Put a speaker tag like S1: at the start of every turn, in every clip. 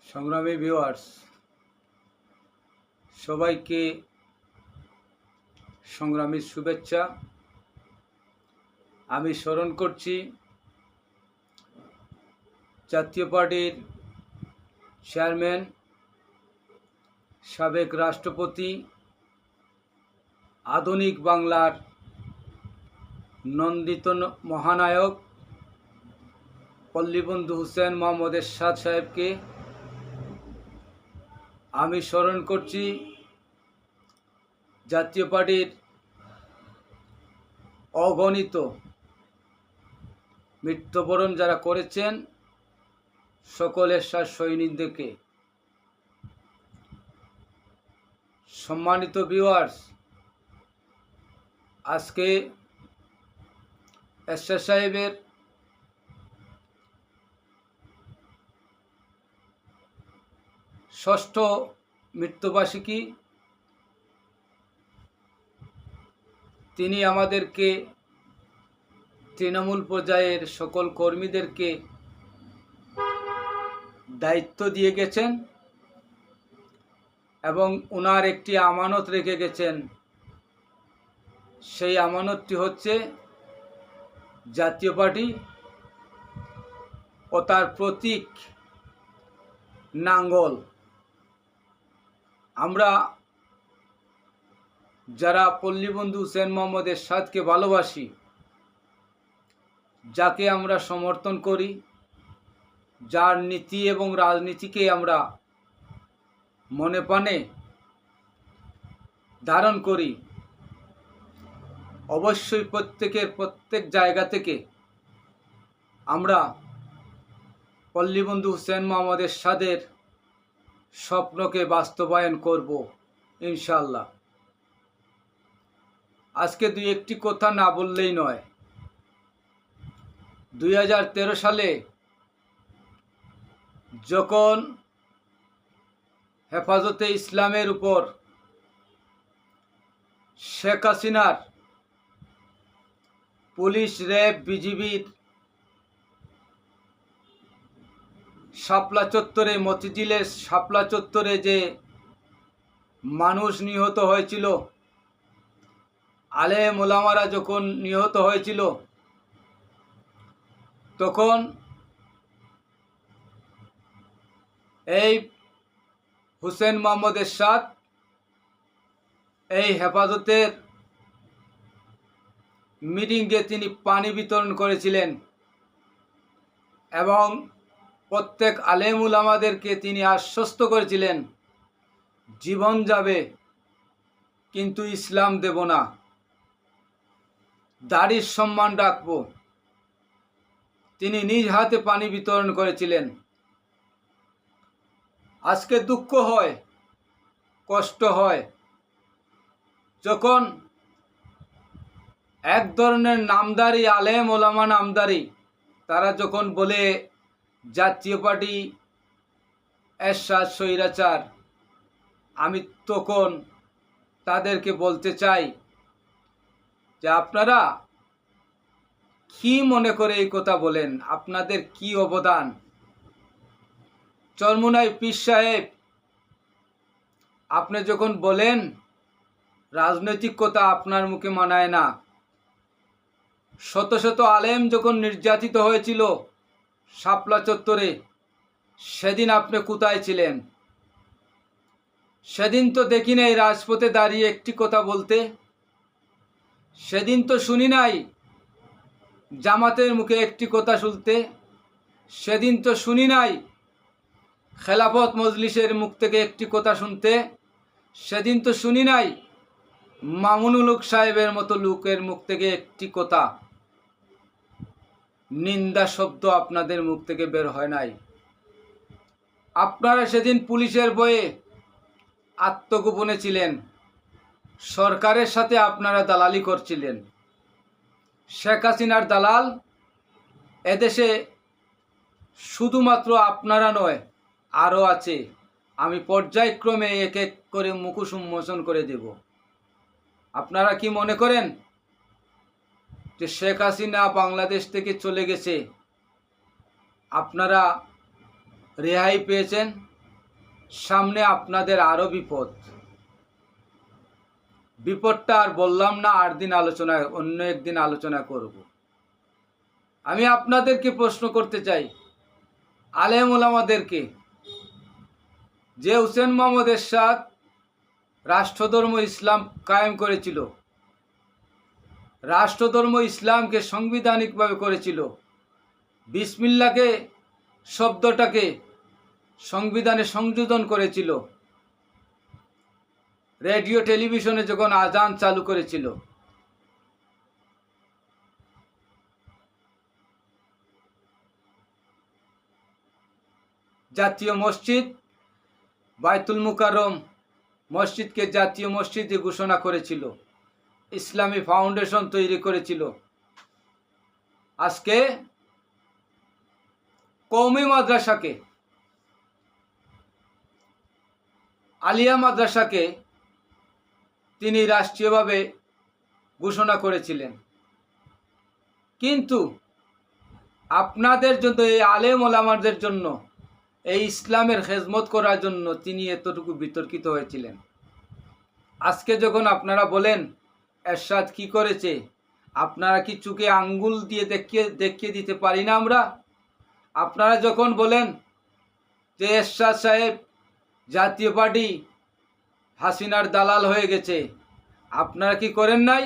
S1: সংগ্রামী ভিউয়ার্স, সবাইকে সংগ্রামীর শুভেচ্ছা। আমি স্মরণ করছি জাতীয় পার্টির চেয়ারম্যান, সাবেক রাষ্ট্রপতি, আধুনিক বাংলার নন্দিত মহানায়ক পল্লীবন্ধু হুসেন মোহাম্মদ এরশাদ সাহেবকে। আমি স্মরণ করছি জাতীয় পার্টির অগণিত মৃত্যুবরণ যারা করেছেন সকল এরশাদ সৈনিকদেরকে। সম্মানিত ভিউয়ার্স, আজকে এরশাদ সাহেবের ষষ্ঠ মৃত্যুবার্ষিকী। তিনি আমাদেরকে তৃণমূল পর্যায়ের সকল কর্মীদেরকে দায়িত্ব দিয়ে গেছেন এবং ওনার একটি আমানত রেখে গেছেন। সেই আমানতটি হচ্ছে জাতীয় পার্টি ও তার প্রতীক নাঙ্গল। আমরা যারা পল্লীবন্ধু হুসেন মোহাম্মদ এরশাদকে ভালোবাসি, যাকে আমরা সমর্থন করি, যার নীতি এবং রাজনীতিকে আমরা মনে প্রাণে ধারণ করি, অবশ্যই প্রত্যেক জায়গা থেকে আমরা পল্লীবন্ধু হুসেন মোহাম্মদ এরশাদের স্বপ্নকে বাস্তবায়ন করব ইনশাআল্লাহ। আজকে দুই একটি কথা না বললেই নয়। 2013 সালে যখন হেফাজতে ইসলামের উপর শেখ হাসিনার পুলিশ, র্যাব, বিজিবির শাপলা চত্বরে, মতিঝিলের শাপলা চত্বরে যে মানুষ নিহত হয়েছিল, আলেম ওলামারা যখন নিহত হয়েছিল, তখন এই হুসেন মোহাম্মদ এরশাদ এই হেফাজতের মিটিংয়ে তিনি পানি বিতরণ করেছিলেন এবং প্রত্যেক আলেম উলামাদেরকে তিনি আশ্বস্ত করেছিলেন, জীবন যাবে কিন্তু ইসলাম দেব না, দাড়ির সম্মান রাখব। তিনি নিজ হাতে পানি বিতরণ করেছিলেন। আজকে দুঃখ হয়, কষ্ট হয় যখন এক ধরনের নামদারি আলেম ওলামা নামদারি তারা যখন বলে জাতীয় পার্টি এরশাদ স্বৈরাচার, আমি তখন তাদেরকে বলতে চাই যে আপনারা কি মনে করে এই কথা বলেন? আপনাদের কি অবদান? চরমুনাই পীর সাহেব, আপনি যখন বলেন রাজনৈতিক কথা আপনার মুখে মানায় না। শত শত আলেম যখন নির্যাতিত হয়েছিল শাপলা চত্বরে, সেদিন আপনি কোথায় ছিলেন? সেদিন তো দেখি নাই রাজপথে দাঁড়িয়ে একটি কথা বলতে। সেদিন তো শুনি নাই জামাতের মুখে একটি কথা শুনতে। সেদিন তো শুনি নাই খেলাফত মজলিসের মুখ থেকে একটি কথা শুনতে। সেদিন তো শুনি নাই মামুনুল হক সাহেবের মতো লোকের মুখ থেকে একটি কথা, নিন্দা শব্দ আপনাদের মুখ থেকে বের হয় নাই। আপনারা সেদিন পুলিশের ভয়ে আত্মগোপনে ছিলেন, সরকারের সাথে আপনারা দালালি করছিলেন। শেখ হাসিনার দালাল এদেশে শুধুমাত্র আপনারা নয়, আরও আছে। আমি পর্যায়ক্রমে এক এক করে মুখোশ উন্মোচন করে দেব। আপনারা কি মনে করেন যে শেখ হাসিনা বাংলাদেশ থেকে চলে গেছে, আপনারা রেহাই পেয়েছেন? সামনে আপনাদের আরও বিপদটা আর বললাম না, অন্য একদিন আলোচনা করব। আমি আপনাদেরকে প্রশ্ন করতে চাই, আলেম ওলামাদেরকে, যে হুসেন মোহাম্মদ এরশাদ রাষ্ট্রধর্ম ইসলাম কায়েম করেছিল, রাষ্ট্রধর্ম ইসলামকে সাংবিধানিকভাবে করেছিল, বিসমিল্লাহকে শব্দটাকে সংবিধানে সংযোজন করেছিল, রেডিও টেলিভিশনে যখন আজান চালু করেছিল, জাতীয় মসজিদ বাইতুল মুকাররম মসজিদকে জাতীয় মসজিদে ঘোষণা করেছিল, ইসলামী ফাউন্ডেশন তৈরি করেছিল, আজকে কওমি মাদ্রাসাকে, আলিয়া মাদ্রাসাকে তিনি রাষ্ট্রীয়ভাবে ঘোষণা করেছিলেন। কিন্তু আপনাদের জন্য, এই আলেম ওলামাদের জন্য, এই ইসলামের খেদমত করার জন্য তিনি এতটুকু বিতর্কিত হয়েছিলেন। আজকে যখন আপনারা বলেন এরশাদ কি করেছে, আপনারা কি চোখে আঙ্গুল দিয়ে দেখিয়ে দিতে পারি না আমরা? আপনারা যখন বলেন যে এরশাদ সাহেব জাতীয় পার্টি হাসিনার দালাল হয়ে গেছে, আপনারা কি করেন নাই?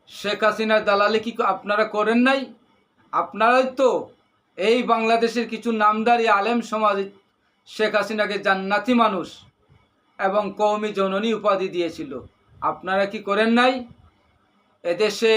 S1: শেখ হাসিনার দালালি কি আপনারা করেন নাই? আপনারাই তো এই বাংলাদেশের কিছু নামদারি আলেম সমাজ শেখ হাসিনাকে জান্নাতি মানুষ এবং কওমি জননী উপাধি দিয়েছিল, আপনারা কি করেন নাই? এদেশে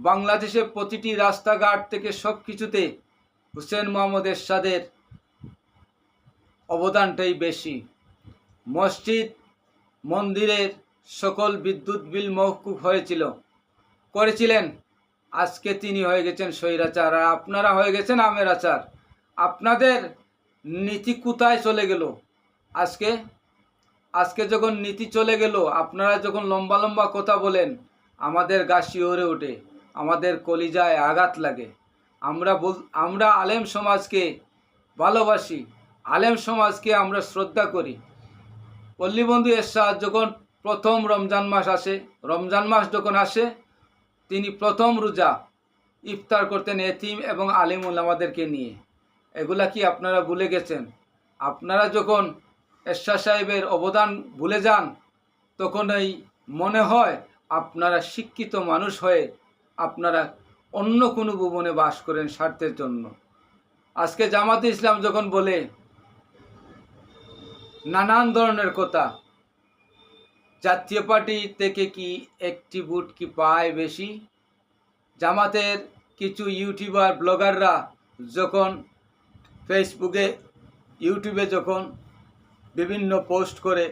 S1: বাংলাদেশে প্রতিটি রাস্তাঘাট থেকে সব কিছুতে হুসেন মোহাম্মদ এরশাদের অবদানটাই বেশি। মসজিদ মন্দিরের সকল বিদ্যুৎ বিল মওকুফ করেছিলেন। আজকে তিনি হয়ে গেছেন স্বৈরাচার, আর আপনারা হয়ে গেছেন আমের আচার। আপনাদের নীতি কোথায় চলে গেল? আজকে যখন নীতি চলে গেল, আপনারা যখন লম্বা লম্বা কথা বলেন, আমাদের গা শিহরে ওঠে, আমাদের কলিজায় আঘাত লাগে। আমরা আলেম সমাজকে ভালোবাসি, আলেম সমাজকে আমরা শ্রদ্ধা করি। পল্লীবন্ধু এরশাদ যখন প্রথম রমজান মাস যখন আসে, তিনি প্রথম রোজা ইফতার করতেন এতিম এবং আলিম উলামাদেরকে নিয়ে। এগুলা কি আপনারা ভুলে গেছেন? আপনারা যখন এরশাদ সাহেবের অবদান ভুলে যান, তখনই মনে হয় আপনারা শিক্ষিত মানুষ হয়ে আপনারা অন্য কোনো ভুবনে বাস করেন স্বার্থের জন্য। আজকে জামাতে ইসলাম যখন বলে নানান ধরনের কথা, জাতীয় পার্টি থেকে কি একটি ভোট কি পায় বেশি? জামাতের কিছু ইউটিউবার ব্লগাররা যখন ফেসবুকে ইউটিউবে যখন বিভিন্ন পোস্ট করে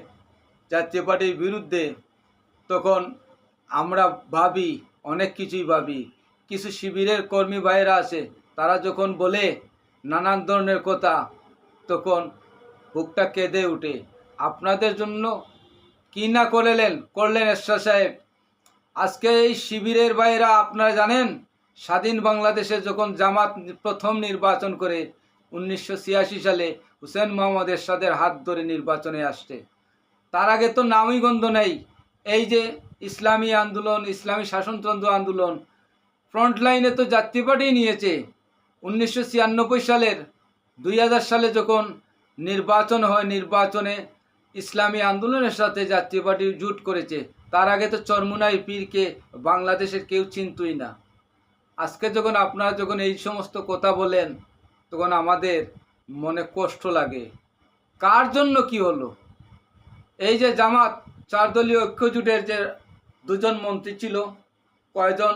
S1: জাতীয় পার্টির বিরুদ্ধে, তখন আমরা ভাবি, অনেক কিছুই ভাবি। কিছু শিবিরের কর্মী ভাইয়েরা আছে, তারা যখন বলে নানান ধরনের কথা, তখন বুকটা কেঁদে উঠে। আপনাদের জন্য কি না করলেন এরশাদ সাহেব। আজকে এই শিবিরের ভাইয়েরা, আপনারা জানেন স্বাধীন বাংলাদেশে যখন জামাত প্রথম নির্বাচন করে 1986 সালে হুসেন মোহাম্মদ এরশাদের হাত ধরে নির্বাচনে আসছে, তার আগে তো নামই গন্ধ নেই। এই যে ইসলামী আন্দোলন, ইসলামী শাসনতন্ত্র আন্দোলন, ফ্রন্ট লাইনে তো জাতীয় পার্টি নিয়েছে। 1996 সালের 2000 সালে যখন নির্বাচন হয়, নির্বাচনে ইসলামী আন্দোলনের সাথে জাতীয় পার্টি জোট করেছে। তার আগে তো চরমুনাই পীরকে বাংলাদেশের কেউ চিনতই না। আজকে যখন আপনারা যখন এই সমস্ত কথা বলেন, তখন আমাদের মনে কষ্ট লাগে। কার জন্য কি হলো? এই যে জামাত 4 দলীয় ঐক্য জোটের যে 2 জন মন্ত্রী ছিল, কয়জন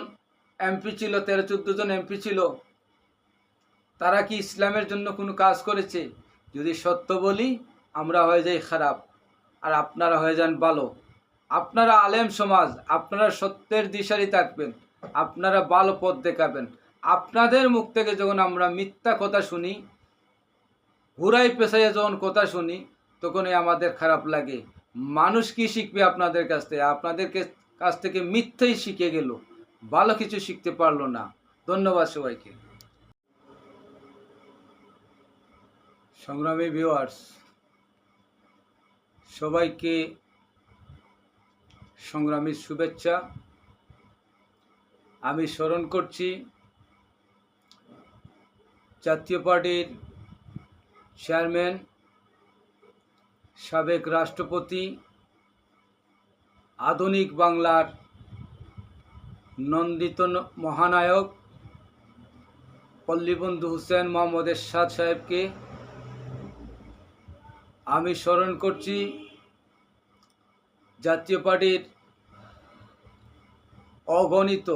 S1: এমপি ছিল, 13-14 জন এমপি ছিল, তারা কি ইসলামের জন্য কোনো কাজ করেছে? যদি সত্য বলি, আমরা হয়ে যাই খারাপ আর আপনারা হয়ে যান ভালো। আপনারা আলেম সমাজ, আপনারা সত্যের দিশারি থাকবেন, আপনারা ভালো পথ দেখাবেন। আপনাদের মুখ থেকে যখন আমরা মিথ্যা কথা শুনি, ঘুরাই পেছাইয়া যখন কথা শুনি, তখনই আমাদের খারাপ লাগে। মানুষ কি শিখবে আপনাদের কাছ থেকে? আপনাদের কাছ থেকে মিথ্যাই শিখে গেল, ভালো কিছু শিখতে পারলো না। ধন্যবাদ সবাইকে। সংগ্রামী ভিউয়ার্স, সবাইকে সংগ্রামী শুভেচ্ছা। আমি স্মরণ করছি জাতীয় পার্টির চেয়ারম্যান, সাবেক রাষ্ট্রপতি, আধুনিক বাংলার নন্দিত মহানায়ক পল্লীবন্ধু হুসেন মোহাম্মদ এরশাদ সাহেবকে। আমি স্মরণ করছি জাতীয় পার্টির অগণিত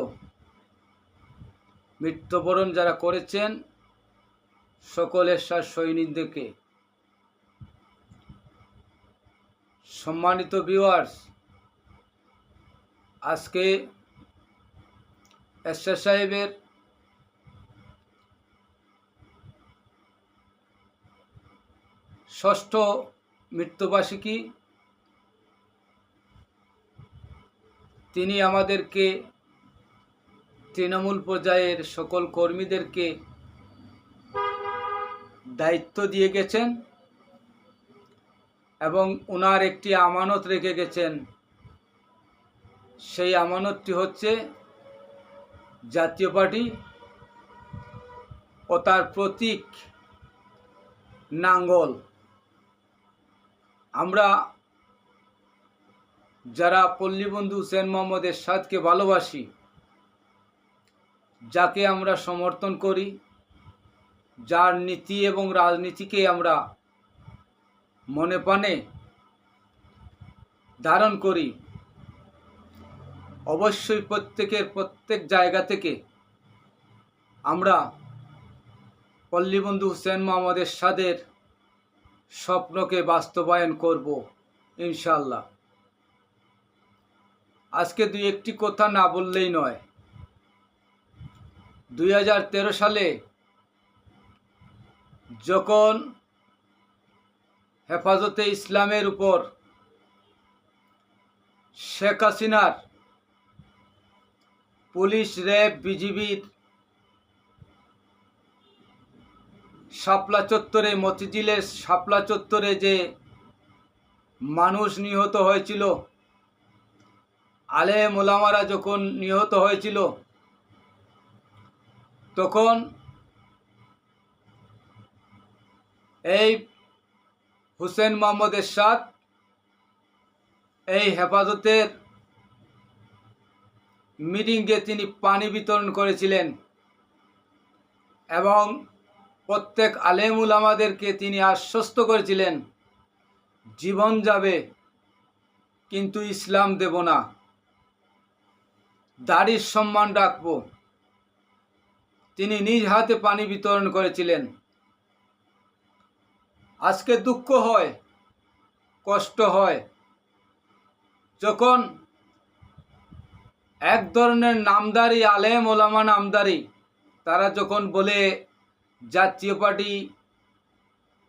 S1: মৃত্যুবরণ যারা করেছেন সকল এরশাদ সৈনিকদেরকে। সম্মানিত ভিউয়ার্স, আজকে এরশাদ সাহেবের ষষ্ঠ মৃত্যুবার্ষিকী। তিনি আমাদেরকে তৃণমূল পর্যায়ের সকল কর্মীদেরকে দায়িত্ব দিয়ে গেছেন এবং ওনার একটি আমানত রেখে গেছেন। সেই আমানতটি হচ্ছে জাতীয় পার্টি ও তার প্রতীক নাঙ্গল। আমরা যারা পল্লীবন্ধু হুসেন মোহাম্মদ এরশাদকে ভালোবাসি, যাকে আমরা সমর্থন করি, যার নীতি এবং রাজনীতিকে আমরা মনে প্রাণে ধারণ করি, অবশ্যই প্রত্যেক জায়গা থেকে আমরা পল্লীবন্ধু হুসেন মোহাম্মদ এরশাদের স্বপ্নকে বাস্তবায়ন করব ইনশাআল্লাহ। আজকে দুই একটি কথা না বললেই নয়। 2013 সালে যখন হেফাজতে ইসলামের উপর শেখ হাসিনার পুলিশ, র্যাব, বিজিবির শাপলা চত্বরে, মতিঝিলের শাপলা চত্বরে যে মানুষ নিহত হয়েছিল, আলেম ওলামারা যখন নিহত হয়েছিল, তখন এই হুসেন মোহাম্মদ এরশাদ এই হেফাজতের মিটিংয়ে তিনি পানি বিতরণ করেছিলেন এবং প্রত্যেক আলেম উলামাদেরকে তিনি আশ্বস্ত করেছিলেন, জীবন যাবে কিন্তু ইসলাম দেব না, দাড়ির সম্মান রাখব। তিনি নিজ হাতে পানি বিতরণ করেছিলেন। আজকে দুঃখ হয়, কষ্ট হয় যখন এক ধরনের নামদারি আলেম ওলামা নামদারি তারা যখন বলে জাতীয় পার্টি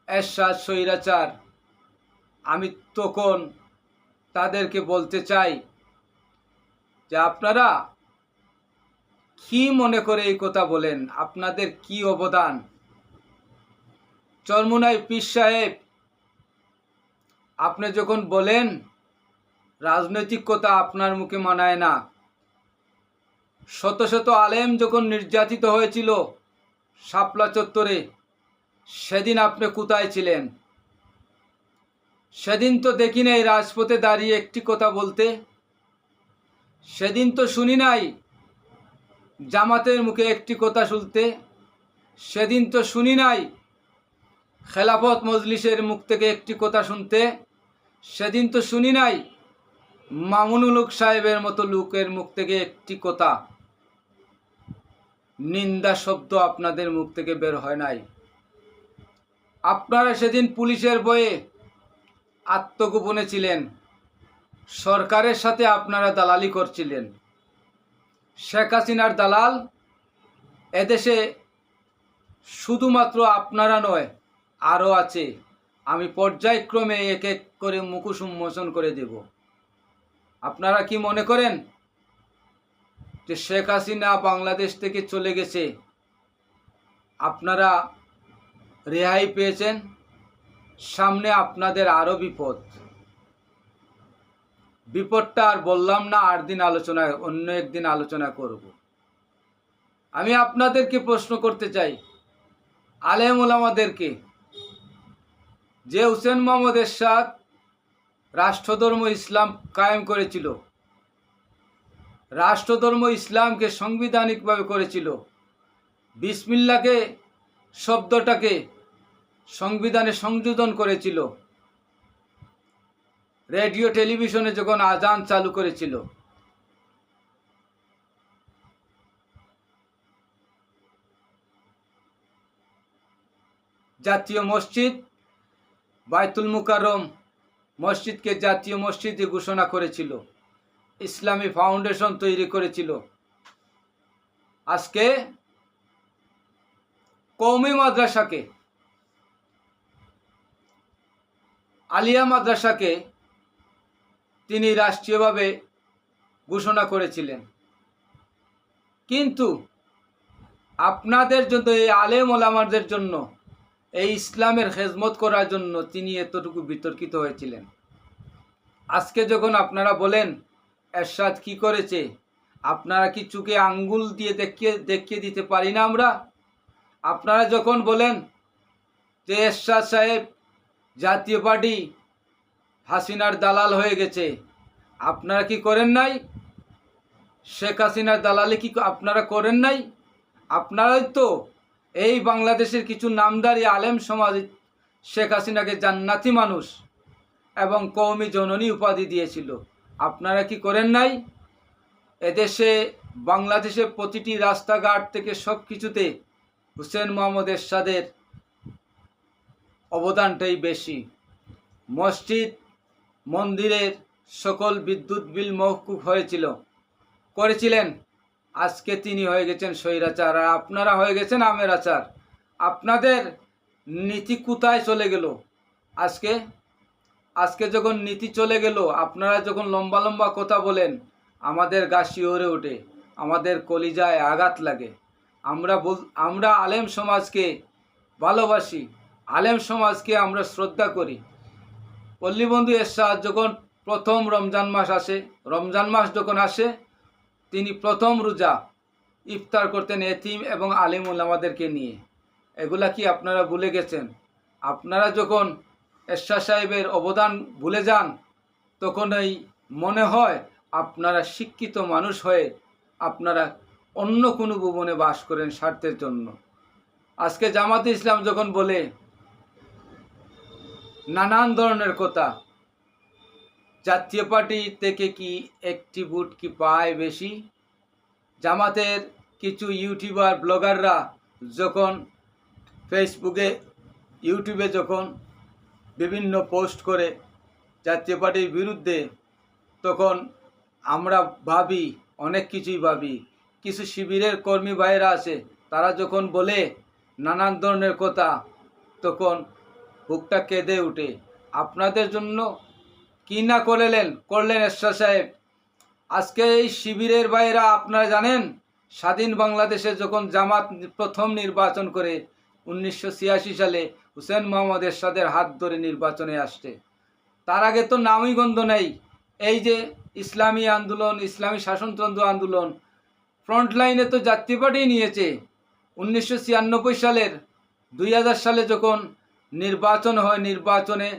S1: এরশাদ স্বৈরাচার, আমি তখন তাদেরকে বলতে চাই যে আপনারা কি মনে করে এই কথা বলেন? আপনাদের কি অবদান? চরমুনাই পীর সাহেব, আপনি যখন বলেন রাজনৈতিক কথা আপনার মুখে মানায় না। শত শত আলেম যখন নির্যাতিত হয়েছিল শাপলা চত্বরে, সেদিন আপনি কোথায় ছিলেন? সেদিন তো দেখি নাই রাজপথে দাঁড়িয়ে একটি কথা বলতে। সেদিন তো শুনি নাই জামাতের মুখে একটি কথা শুনতে। সেদিন তো শুনি নাই খেলাফত মজলিসের মুখ থেকে একটি কথা শুনতে। সেদিন তো শুনি নাই মামুনুল হক সাহেবের মতো লোকের মুখ থেকে একটি কথা, নিন্দা শব্দ আপনাদের মুখ থেকে বের হয় নাই। আপনারা সেদিন পুলিশের ভয়ে আত্মগোপনে ছিলেন, সরকারের সাথে আপনারা দালালি করছিলেন। শেখ হাসিনার দালাল এদেশে শুধুমাত্র আপনারা নয়, আরও আছে। আমি পর্যায়ক্রমে এক এক করে মুখোশ উন্মোচন করে দেব। আপনারা কি মনে করেন যে শেখ হাসিনা বাংলাদেশ থেকে চলে গেছে, আপনারা রেহাই পেয়েছেন? সামনে আপনাদের আরও বিপদ। বিপদটা আর বললাম না, অন্য একদিন আলোচনা করব। আমি আপনাদেরকে প্রশ্ন করতে চাই, আলেম ওলামাদেরকে, যে হুসেন মোহাম্মদ এরশাদ রাষ্ট্রধর্ম ইসলাম কায়েম করেছিল, রাষ্ট্রধর্ম ইসলামকে সাংবিধানিকভাবে করেছিল, বিসমিল্লাহকে শব্দটাকে সংবিধানে সংযোজন করেছিল, রেডিও টেলিভিশনে যখন আজান চালু করেছিল, জাতীয় মসজিদ বাইতুল মুকাররম মসজিদকে জাতীয় মসজিদে ঘোষণা করেছিল, ইসলামী ফাউন্ডেশন তৈরি করেছিল, আজকে কওমি মাদ্রাসাকে, আলিয়া মাদ্রাসাকে তিনি রাষ্ট্রীয়ভাবে ঘোষণা করেছিলেন। কিন্তু আপনাদের জন্য, এই আলেম ওলামাদের জন্য, এই ইসলামের খেদমত করার জন্য তিনি এতটুকু বিতর্কিত হয়েছিলেন। আজকে যখন আপনারা বলেন এরশাদ কি করেছে, আপনারা কি চোখে আঙ্গুল দিয়ে দেখিয়ে দিতে পারি না আমরা? আপনারা যখন বলেন যে এরশাদ সাহেব জাতীয় পার্টি হাসিনার দালাল হয়ে গেছে, আপনারা কি করেন নাই? শেখ হাসিনার দালালি কি আপনারা করেন নাই? আপনারাই তো এই বাংলাদেশের কিছু নামদারি আলেম সমাজ শেখ হাসিনাকে জান্নাতি মানুষ এবং কওমি জননী উপাধি দিয়েছিল, আপনারা কি করেন নাই? এদেশে বাংলাদেশে প্রতিটি রাস্তাঘাট থেকে সব কিছুতে হুসেন মোহাম্মদ এরশাদের অবদানটাই বেশি। মসজিদ মন্দিরের সকল বিদ্যুৎ বিল মওকুফ করেছিলেন। আজকে তিনি হয়ে গেছেন স্বৈরাচার, আর আপনারা হয়ে গেছেন আমের আচার। আপনাদের নীতি কোথায় চলে গেল? আজকে যখন নীতি চলে গেল, আপনারা যখন লম্বা লম্বা কথা বলেন, আমাদের গা শিহরে ওঠে, আমাদের কলিজায় আঘাত লাগে। আমরা আলেম সমাজকে ভালোবাসি, আলেম সমাজকে আমরা শ্রদ্ধা করি। পল্লীবন্ধু এরশাদ যখন প্রথম রমজান মাস যখন আসে, তিনি প্রথম রোজা ইফতার করতেন এতিম এবং আলিম ওলামাদেরকে নিয়ে। এগুলা কি আপনারা ভুলে গেছেন? আপনারা যখন এরশাদ সাহেবের অবদান ভুলে যান, তখনই মনে হয় আপনারা শিক্ষিত মানুষ হয়ে আপনারা অন্য কোনো ভুবনে বাস করেন স্বার্থের জন্য। আজকে জামাতে ইসলাম যখন বলে নানান ধরনের কথা, জাতীয় পার্টি থেকে কি একটি ভোট কি পায় বেশি? জামাতের কিছু ইউটিউবার ব্লগাররা যখন ফেসবুকে ইউটিউবে যখন বিভিন্ন পোস্ট করে জাতীয় পার্টির বিরুদ্ধে, তখন আমরা ভাবি, অনেক কিছুই ভাবি। কিছু শিবিরের কর্মী ভাইয়েরা আছে, তারা যখন বলে নানান ধরনের কথা, তখন বুকটা কেঁদে উঠে। আপনাদের জন্য কি না করলেন এরশাদ সাহেব। আজকে এই শিবিরের ভাইয়েরা, আপনারা জানেন স্বাধীন বাংলাদেশে যখন জামাত প্রথম নির্বাচন করে 1986 সালে হুসেন মোহাম্মদ এরশাদের হাত ধরে নির্বাচনে আসছে, তার আগে তো নামই গন্ধ নেই। এই যে ইসলামী আন্দোলন, ইসলামী শাসনতন্ত্র আন্দোলন, ফ্রন্ট লাইনে তো জাতীয় পার্টি নিয়েছে। 1996 সালের 2000 সালে যখন নির্বাচন হয়, নির্বাচনে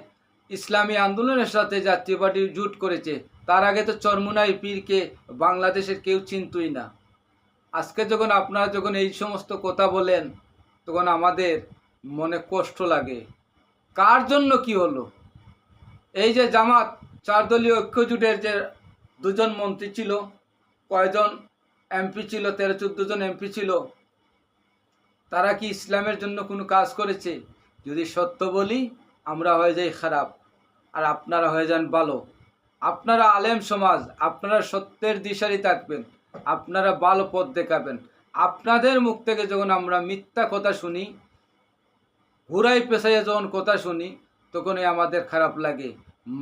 S1: ইসলামী আন্দোলনের সাথে জাতীয় পার্টি জোট করেছে। তার আগে তো চরমুনাই পীরকে বাংলাদেশের কেউ চিনতই না। আজকে যখন আপনারা যখন এই সমস্ত কথা বলেন, তখন আমাদের মনে কষ্ট লাগে। কার জন্য কি হলো? এই যে জামাত 4 দলীয় ঐক্য জোটের যে 2 জন মন্ত্রী ছিল, কয়জন এমপি ছিল, 13-14 জন এমপি ছিল, তারা কি ইসলামের জন্য কোনো কাজ করেছে? যদি সত্য বলি, আমরা হয়ে যাই খারাপ আর আপনারা হয়ে যান ভালো। আপনারা আলেম সমাজ, আপনারা সত্যের দিশারি থাকবেন, আপনারা ভালো পথ দেখাবেন। আপনাদের মুখ থেকে যখন আমরা মিথ্যা কথা শুনি, ঘুরাই পেছাইয়া যখন কথা শুনি, তখনই আমাদের খারাপ লাগে।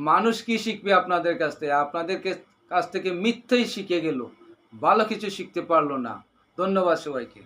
S1: মানুষ কি শিখবে আপনাদের কাছ থেকে? আপনাদের কাছ থেকে মিথ্যেই শিখে গেল, ভালো কিছু শিখতে পারলো না। ধন্যবাদ সবাইকে।